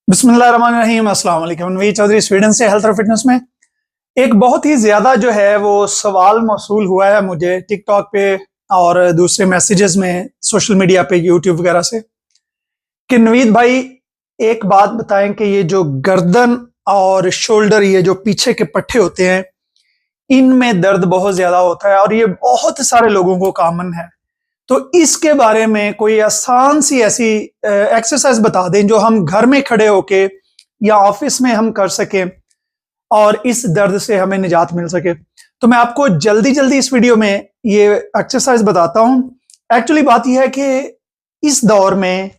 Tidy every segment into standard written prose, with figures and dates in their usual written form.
बिस्मिल्लाहिर्रहमानिर्रहीम, अस्सलाम वालेकुम। नवीद चौधरी स्वीडन से हेल्थ और फिटनेस में एक बहुत ही ज्यादा जो है वो सवाल मौसूल हुआ है मुझे टिकटॉक पे और दूसरे मैसेजेस में सोशल मीडिया पे यूट्यूब वगैरह से कि नवीद भाई एक बात बताएं कि ये जो गर्दन और शोल्डर, ये जो पीछे के पट्टे होते हैं, इनमें दर्द बहुत ज्यादा होता है और ये बहुत सारे लोगों को कॉमन है। तो इसके बारे में कोई आसान सी ऐसी एक्सरसाइज बता दें जो हम घर में खड़े होके या ऑफिस में हम कर सकें और इस दर्द से हमें निजात मिल सके। तो मैं आपको जल्दी जल्दी इस वीडियो में ये एक्सरसाइज बताता हूं। एक्चुअली बात यह है कि इस दौर में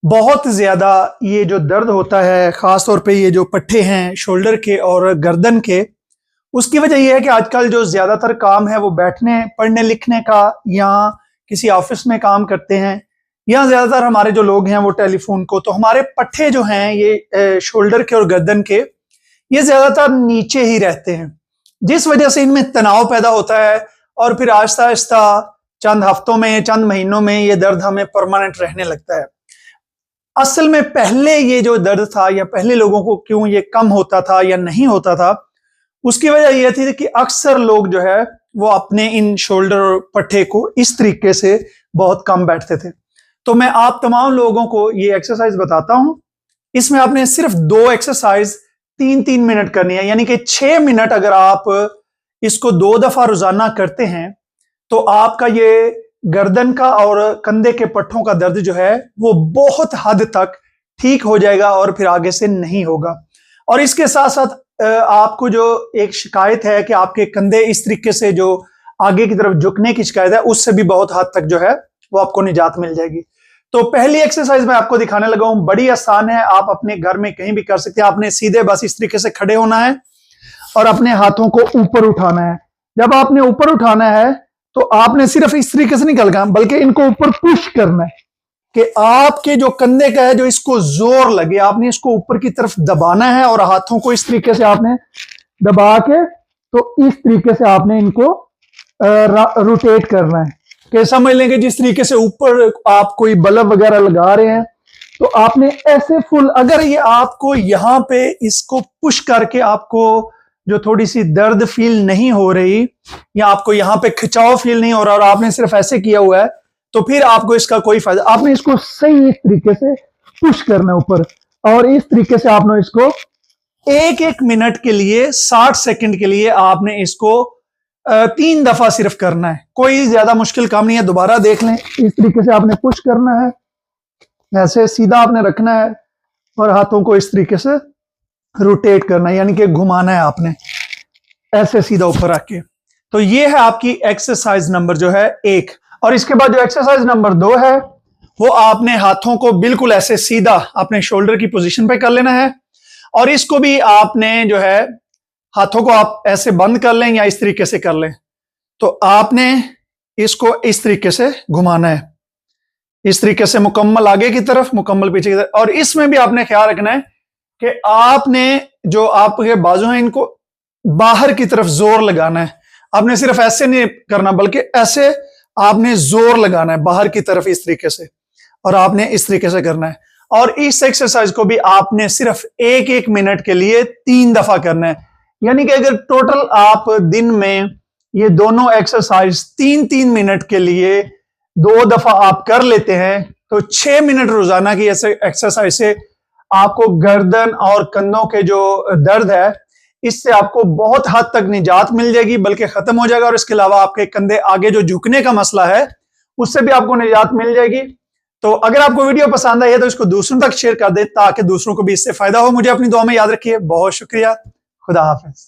बहुत ज्यादा ये जो दर्द होता है, खास तौर पे ये जो पट्टे हैं शोल्डर के और गर्दन के, उसकी वजह यह है कि आजकल जो ज्यादातर काम है वो बैठने पढ़ने लिखने का या किसी ऑफिस में काम करते हैं, या ज्यादातर हमारे जो लोग हैं वो टेलीफोन को, तो हमारे पट्टे जो हैं ये शोल्डर के और गर्दन के, ये ज्यादातर नीचे ही रहते हैं, जिस वजह से इनमें तनाव पैदा होता है और फिर आहिस्ता आहिस्ता चंद हफ्तों में, चंद महीनों में ये दर्द हमें परमानेंट रहने लगता है। असल में पहले ये जो दर्द था या पहले लोगों को क्यों ये कम होता था या नहीं होता था, उसकी वजह यह थी कि अक्सर लोग जो है वो अपने इन शोल्डर और पट्टे को इस तरीके से बहुत कम बैठते थे। तो मैं आप तमाम लोगों को ये एक्सरसाइज बताता हूं। इसमें आपने सिर्फ 2 एक्सरसाइज 3-3 मिनट करनी है, यानी कि 6 मिनट अगर आप इसको 2 दफा रोजाना करते हैं तो आपका ये गर्दन का और कंधे के पट्टों का दर्द जो है वो बहुत हद तक ठीक हो जाएगा और फिर आगे से नहीं होगा। और इसके साथ साथ आपको जो एक शिकायत है कि आपके कंधे इस तरीके से जो आगे की तरफ झुकने की शिकायत है, उससे भी बहुत हद तक जो है वो आपको निजात मिल जाएगी। तो पहली एक्सरसाइज मैं आपको दिखाने लगा हूं, बड़ी आसान है, आप अपने घर में कहीं भी कर सकते हैं। आपने सीधे बस इस तरीके से खड़े होना है और अपने हाथों को ऊपर उठाना है। जब आपने ऊपर उठाना है तो आपने सिर्फ इस तरीके से नहीं करना, बल्कि इनको ऊपर पुश करना है कि आपके जो कंधे का है जो इसको जोर लगे, आपने इसको ऊपर की तरफ दबाना है और हाथों को इस तरीके से आपने दबा के, तो इस तरीके से आपने इनको रोटेट करना है कि समझ लेंगे जिस तरीके से ऊपर आप कोई बल्ब वगैरह लगा रहे हैं, तो आपने ऐसे फुल, अगर ये आपको यहाँ पे इसको पुश करके आपको जो थोड़ी सी दर्द फील नहीं हो रही या आपको यहाँ पे खिंचाव फील नहीं हो रहा और आपने सिर्फ ऐसे किया हुआ है, तो फिर आपको इसका कोई फायदा, आपने इसको सही इस तरीके से पुश करना है ऊपर, और इस तरीके से आपने इसको 1-1 मिनट के लिए 60 सेकंड के लिए आपने इसको 3 दफा सिर्फ करना है। कोई ज्यादा मुश्किल काम नहीं है, दोबारा देख लें। इस तरीके से आपने पुश करना है, ऐसे सीधा आपने रखना है और हाथों को इस तरीके से रोटेट करना है, यानी कि घुमाना है आपने ऐसे सीधा ऊपर रख के। तो ये है आपकी एक्सरसाइज नंबर जो है 1। और इसके बाद जो एक्सरसाइज नंबर 2 है वो आपने हाथों को बिल्कुल ऐसे सीधा अपने शोल्डर की पोजीशन पे कर लेना है, और इसको भी आपने जो है हाथों को आप ऐसे बंद कर लें या इस तरीके से कर लें। तो आपने इसको इस तरीके से घुमाना है, इस तरीके से मुकम्मल आगे की तरफ, मुकम्मल पीछे की तरफ। और इसमें भी आपने ख्याल रखना है कि आपने जो आपके बाजू हैं इनको बाहर की तरफ जोर लगाना है। आपने सिर्फ ऐसे नहीं करना, बल्कि ऐसे आपने जोर लगाना है बाहर की तरफ इस तरीके से, और आपने इस तरीके से करना है। और इस एक्सरसाइज को भी आपने सिर्फ 1-1 मिनट के लिए 3 दफा करना है, यानी कि अगर टोटल आप दिन में ये दोनों एक्सरसाइज 3-3 मिनट के लिए 2 दफा आप कर लेते हैं, तो 6 मिनट रोजाना की ऐसे एक्सरसाइज से आपको गर्दन और कंधों के जो दर्द है इससे आपको बहुत हद तक निजात मिल जाएगी, बल्कि खत्म हो जाएगा। और इसके अलावा आपके कंधे आगे जो झुकने का मसला है उससे भी आपको निजात मिल जाएगी। तो अगर आपको वीडियो पसंद आई है तो इसको दूसरों तक शेयर कर दे ताकि दूसरों को भी इससे फायदा हो। मुझे अपनी दुआ में याद रखिए। बहुत शुक्रिया। खुदा हाफिज।